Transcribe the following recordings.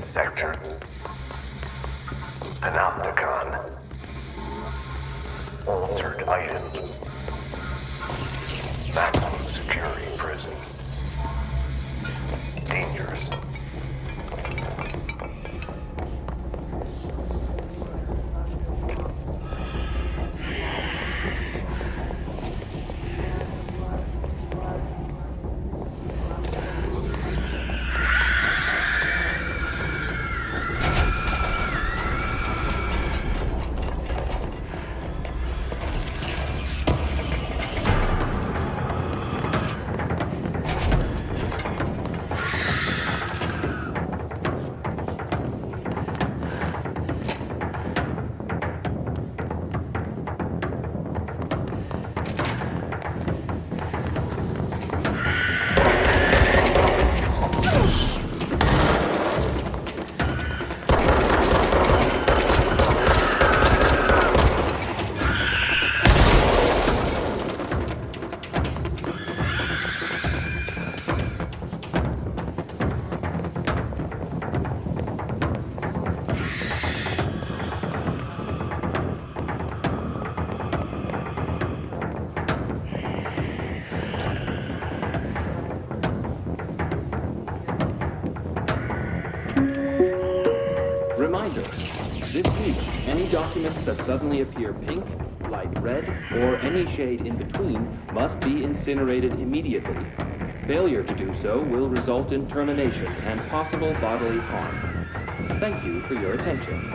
sector. Panopticon. Altered items. Maximum security prison. Dangerous. Reminder, this week, any documents that suddenly appear pink, light red, or any shade in between must be incinerated immediately. Failure to do so will result in termination and possible bodily harm. Thank you for your attention.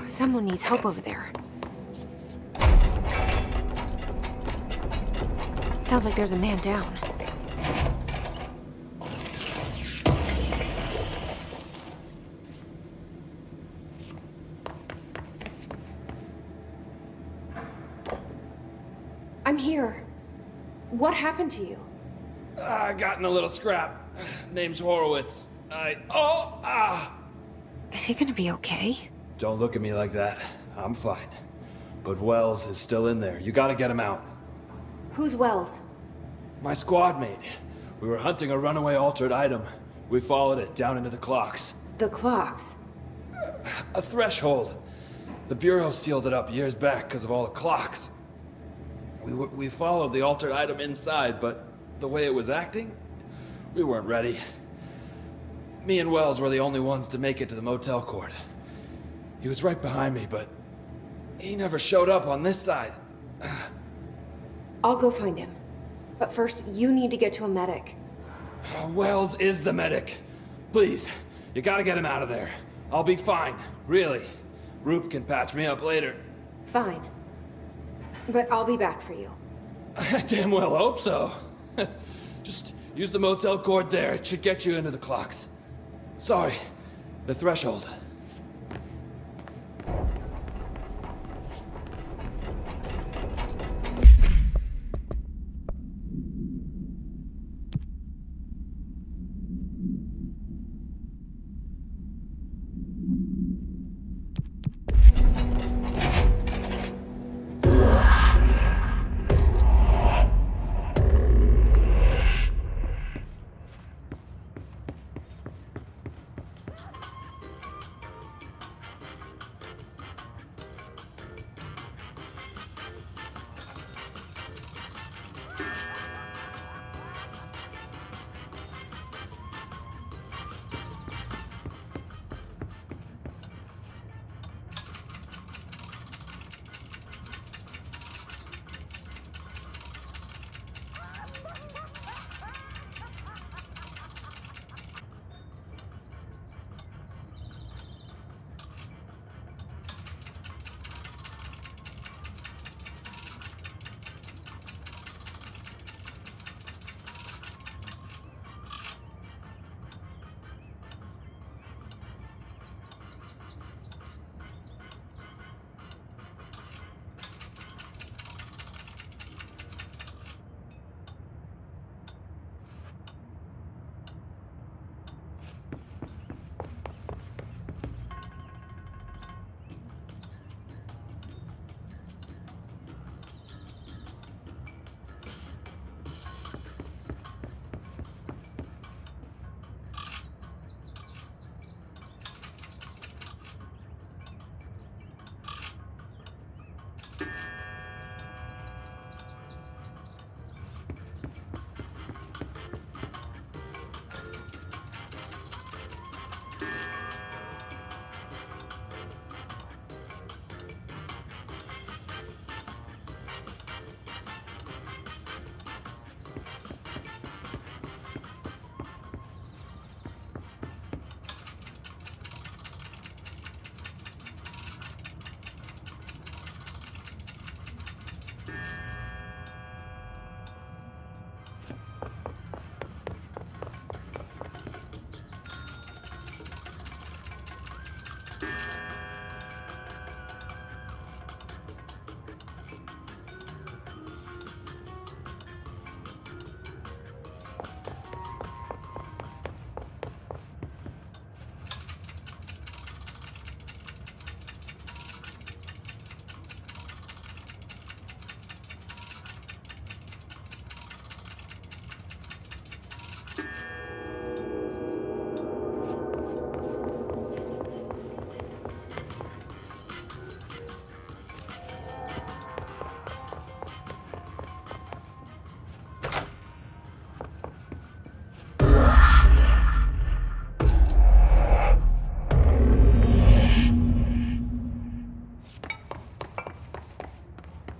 Someone needs help over there. Sounds like there's a man down. I'm here. What happened to you? I got in a little scrap. Name's Horowitz. Is he gonna be okay? Don't look at me like that. I'm fine. But Wells is still in there. You gotta get him out. Who's Wells? My squad mate. We were hunting a runaway altered item. We followed it down into the clocks. The clocks? A threshold. The Bureau sealed it up years back because of all the clocks. We followed the altered item inside, but the way it was acting, we weren't ready. Me and Wells were the only ones to make it to the motel court. He was right behind me, but he never showed up on this side. I'll go find him. But first, you need to get to a medic. Wells is the medic. Please, you gotta get him out of there. I'll be fine, really. Roop can patch me up later. Fine. But I'll be back for you. I damn well hope so. Just use the motel cord there. It should get you into the clocks. Sorry, the threshold.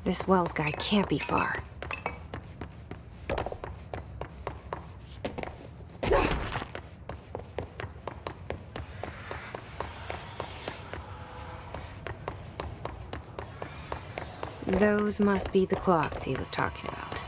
This Wells guy can't be far. Those must be the clocks he was talking about.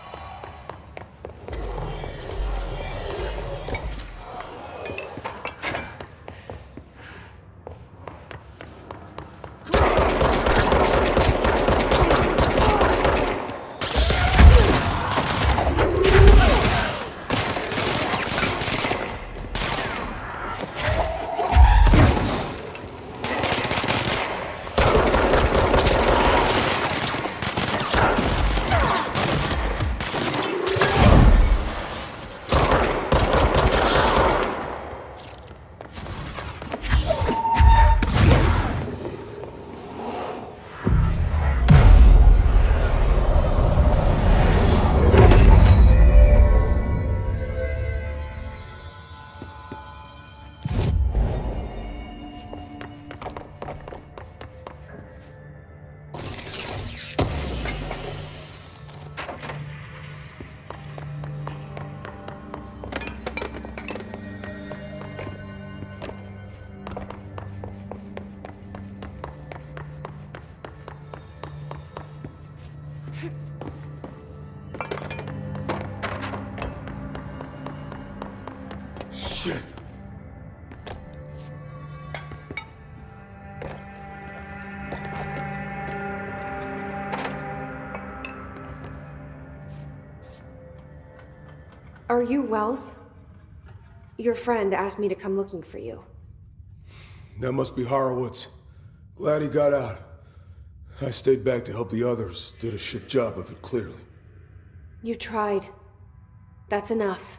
Are you Wells? Your friend asked me to come looking for you. That must be Horowitz. Glad he got out. I stayed back to help the others. Did a shit job of it, clearly. You tried. That's enough.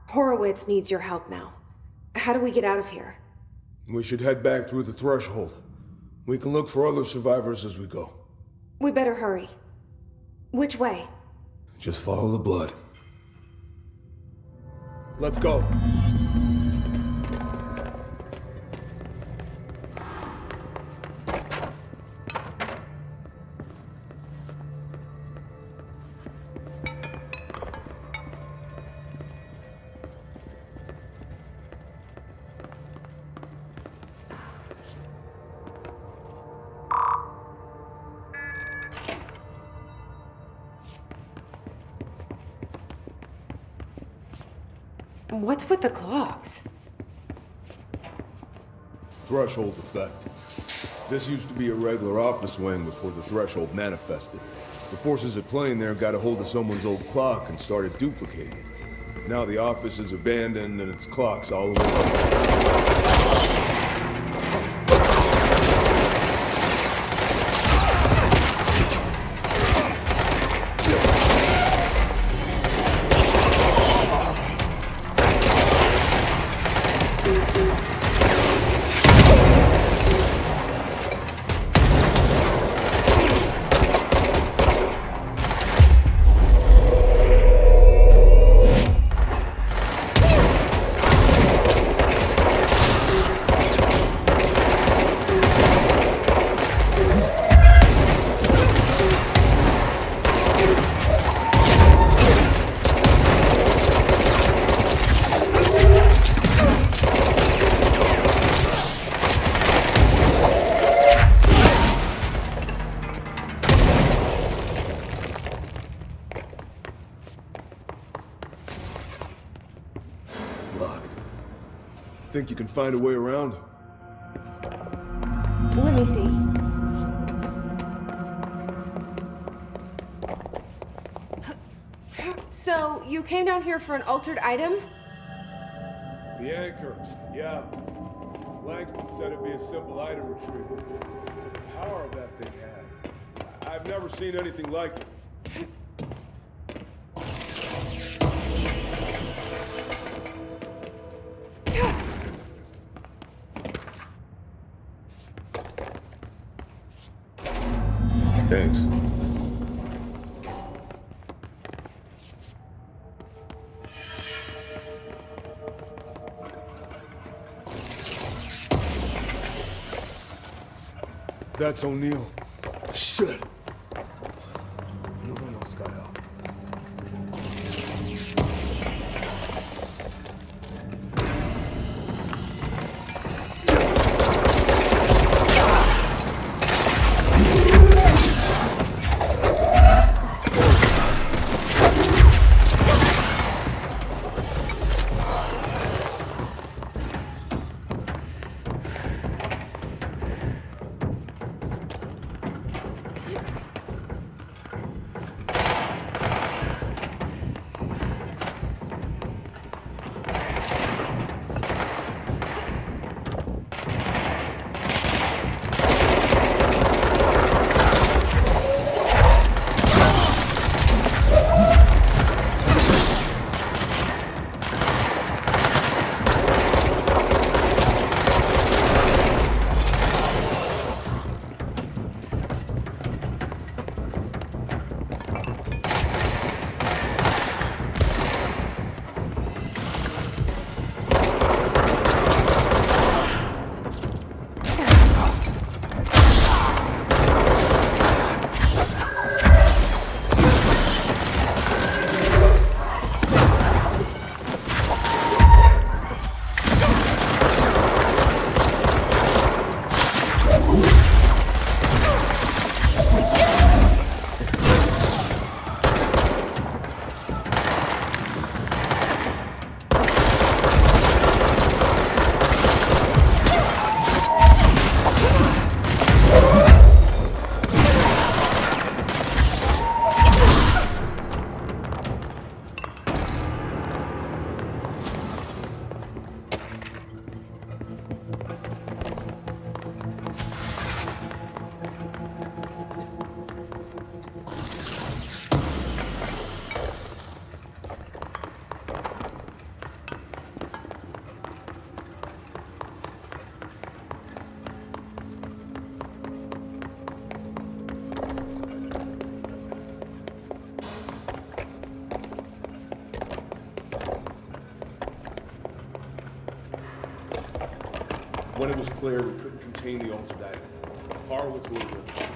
Horowitz needs your help now. How do we get out of here? We should head back through the threshold. We can look for other survivors as we go. We better hurry. Which way? Just follow the blood. Let's go. What's with the clocks? Threshold effect. This used to be a regular office wing before the threshold manifested. The forces at play in there got a hold of someone's old clock and started duplicating it. Now the office is abandoned and its clocks all over the place. Locked. Think you can find a way around? Let me see. So, you came down here for an altered item? The anchor, yeah. Langston said it'd be a simple item retrieval. The power that thing had. I've never seen anything like it. Thanks. That's O'Neill. Shit! No one else got out. When it was clear we couldn't contain the altered item, Horowitz ordered us.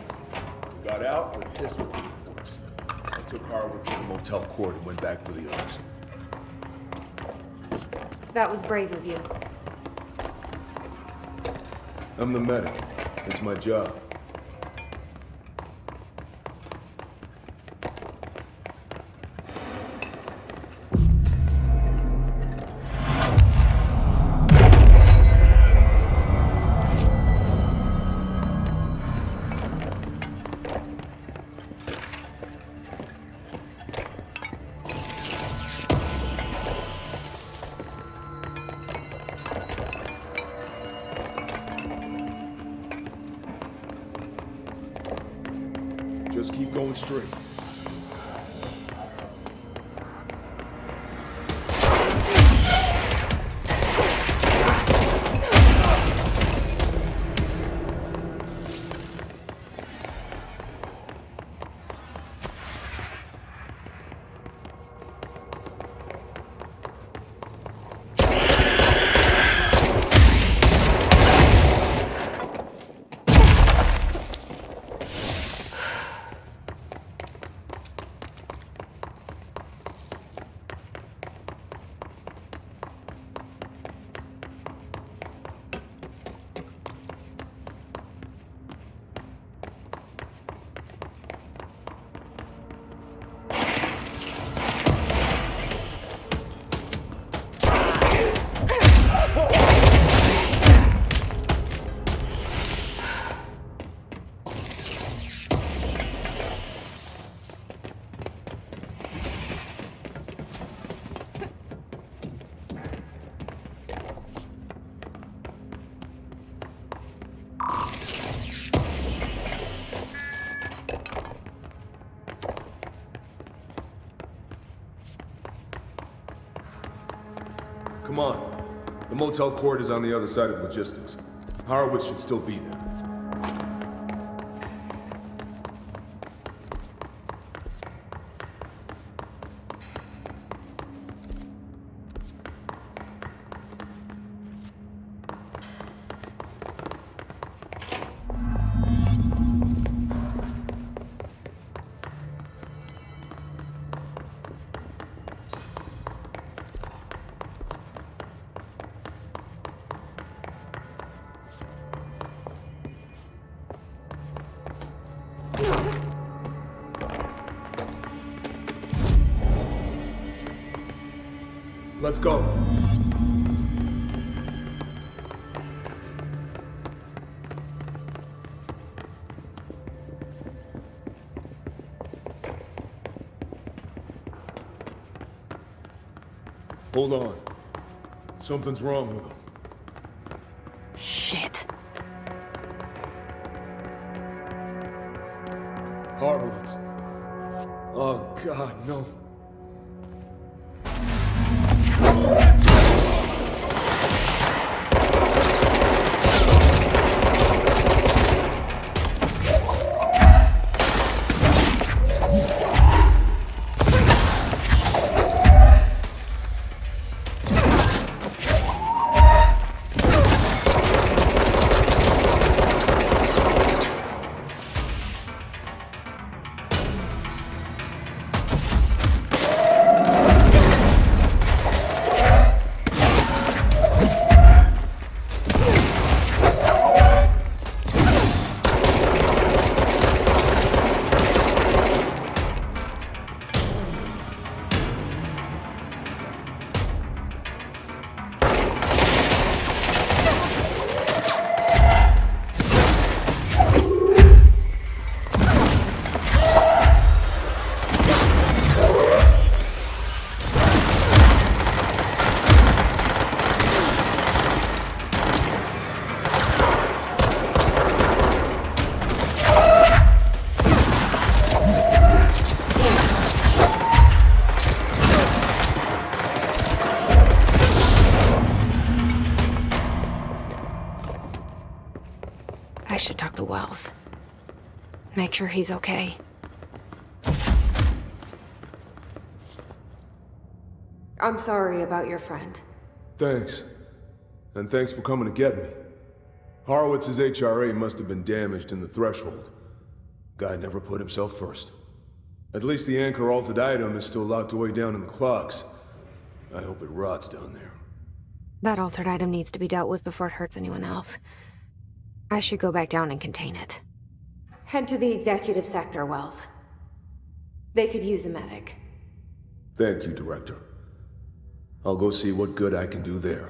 We got out, we're pissed with the force. I took Horowitz to the motel court and went back for the others. That was brave of you. I'm the medic. It's my job. Just keep going straight. Come on. The motel court is on the other side of logistics. Horowitz should still be there. Let's go. Hold on. Something's wrong with him. Shit. Horowitz. Oh, God, no. I should talk to Wells. Make sure he's okay. I'm sorry about your friend. Thanks. And thanks for coming to get me. Horowitz's HRA must have been damaged in the threshold. Guy never put himself first. At least the anchor-altered item is still locked away down in the clocks. I hope it rots down there. That altered item needs to be dealt with before it hurts anyone else. I should go back down and contain it. Head to the executive sector, Wells. They could use a medic. Thank you, Director. I'll go see what good I can do there.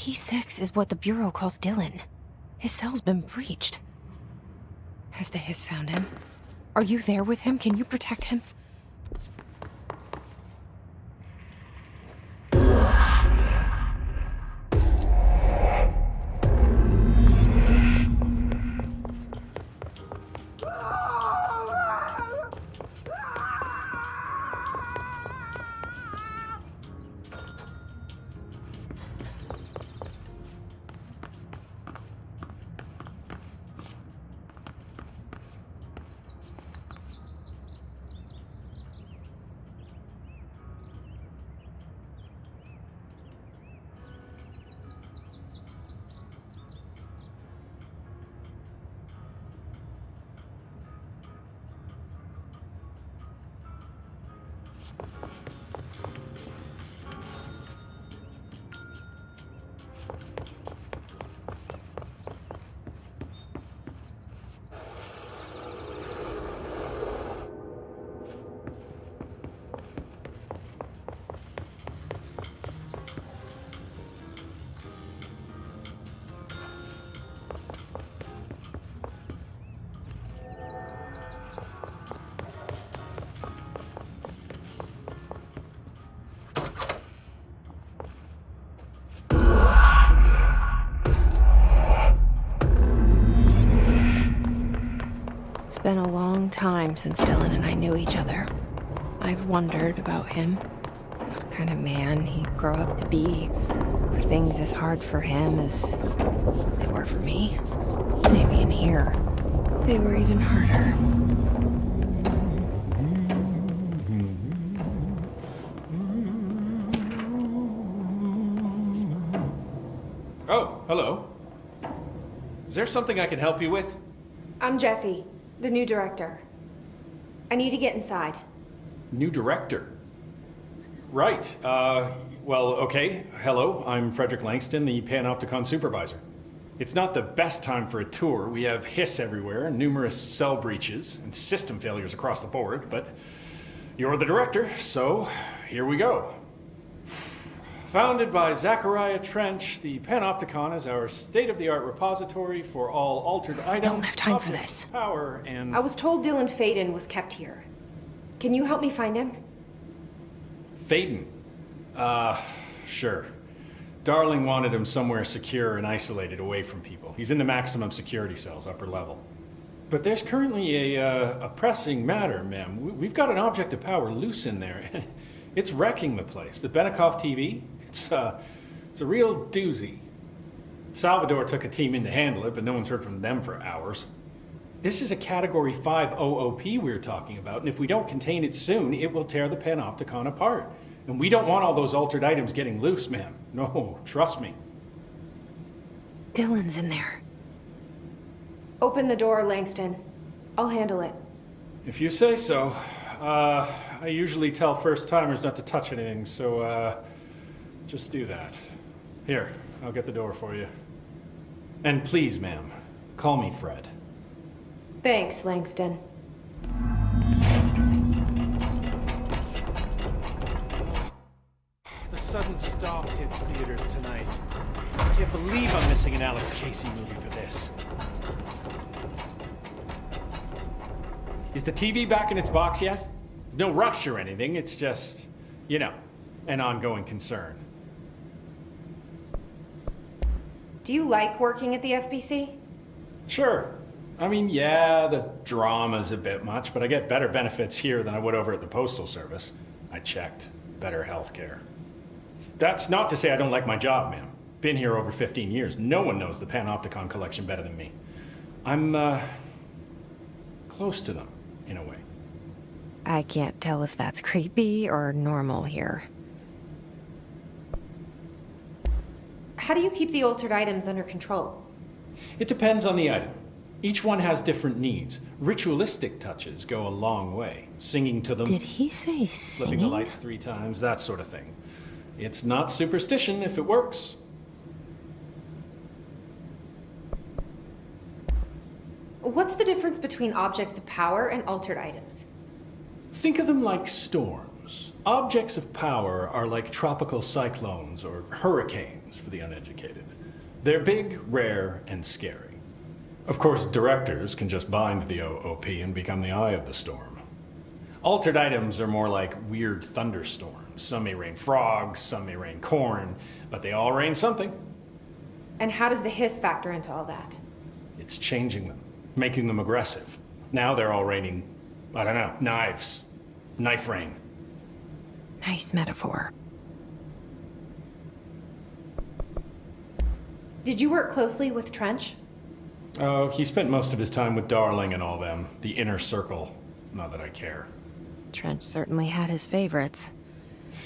P6 is what the Bureau calls Dylan. His cell's been breached. Has the Hiss found him? Are you there with him? Can you protect him? It's been a long time since Dylan and I knew each other. I've wondered about him. What kind of man he'd grow up to be. Were things as hard for him as they were for me? Maybe in here, they were even harder. Oh, hello. Is there something I can help you with? I'm Jessie, the new director. I need to get inside. New director? Right. Well, okay. Hello, I'm Frederick Langston, the Panopticon supervisor. It's not the best time for a tour. We have Hiss everywhere, numerous cell breaches, and system failures across the board, but you're the director, so here we go. Founded by Zachariah Trench, the Panopticon is our state-of-the-art repository for all altered items, don't have time for objects this. of power, and... I was told Dylan Faden was kept here. Can you help me find him? Faden? Sure. Darling wanted him somewhere secure and isolated away from people. He's in the maximum security cells, upper level. But there's currently a pressing matter, ma'am. We've got an object of power loose in there. It's wrecking the place. The Benikoff TV? It's a real doozy. Salvador took a team in to handle it, but no one's heard from them for hours. This is a Category 5 OOP we're talking about, and if we don't contain it soon, it will tear the Panopticon apart. And we don't want all those altered items getting loose, ma'am. No, trust me. Dylan's in there. Open the door, Langston. I'll handle it. If you say so. I usually tell first-timers not to touch anything, so, just do that. Here, I'll get the door for you. And please, ma'am, call me Fred. Thanks, Langston. The sudden stop hits theaters tonight. I can't believe I'm missing an Alex Casey movie for this. Is the TV back in its box yet? No rush or anything, it's just, you know, an ongoing concern. Do you like working at the FBC? Sure. I mean, yeah, the drama's a bit much, but I get better benefits here than I would over at the Postal Service. I checked. Better healthcare. That's not to say I don't like my job, ma'am. Been here over 15 years. No one knows the Panopticon collection better than me. I'm, close to them, in a way. I can't tell if that's creepy or normal here. How do you keep the altered items under control? It depends on the item. Each one has different needs. Ritualistic touches go a long way. Singing to them. Did he say Flipping the singing? lights 3 times, that sort of thing. It's not superstition if it works. What's the difference between objects of power and altered items? Think of them like storms. goes, objects of power are like tropical cyclones or hurricanes for the uneducated. They're big, rare, and scary. Of course, directors can just bind the OOP and become the eye of the storm. Altered items are more like weird thunderstorms. Some may rain frogs, some may rain corn, but they all rain something. And how does the hiss factor into all that? It's changing them, making them aggressive. Now they're all raining, I don't know, knives. Knife rain. Nice metaphor. Did you work closely with Trench? Oh, he spent most of his time with Darling and all them. The inner circle. Not that I care. Trench certainly had his favorites.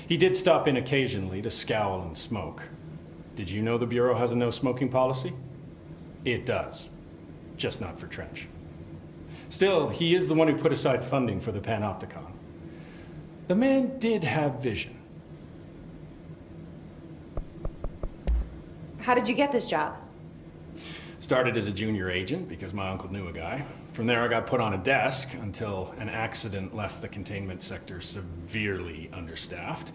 He did stop in occasionally to scowl and smoke. Did you know the Bureau has a no-smoking policy? It does. Just not for Trench. Still, he is the one who put aside funding for the Panopticon. The man did have vision. How did you get this job? Started as a junior agent because my uncle knew a guy. From there I got put on a desk until an accident left the containment sector severely understaffed.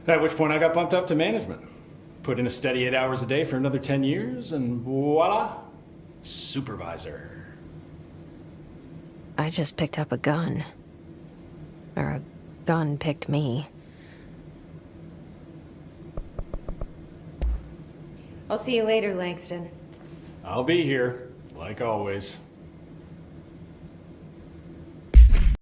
At which point I got bumped up to management. Put in a steady 8 hours a day for another 10 years and voila, supervisor. I just picked up a gun. Or a gun picked me. I'll see you later, Langston. I'll be here, like always.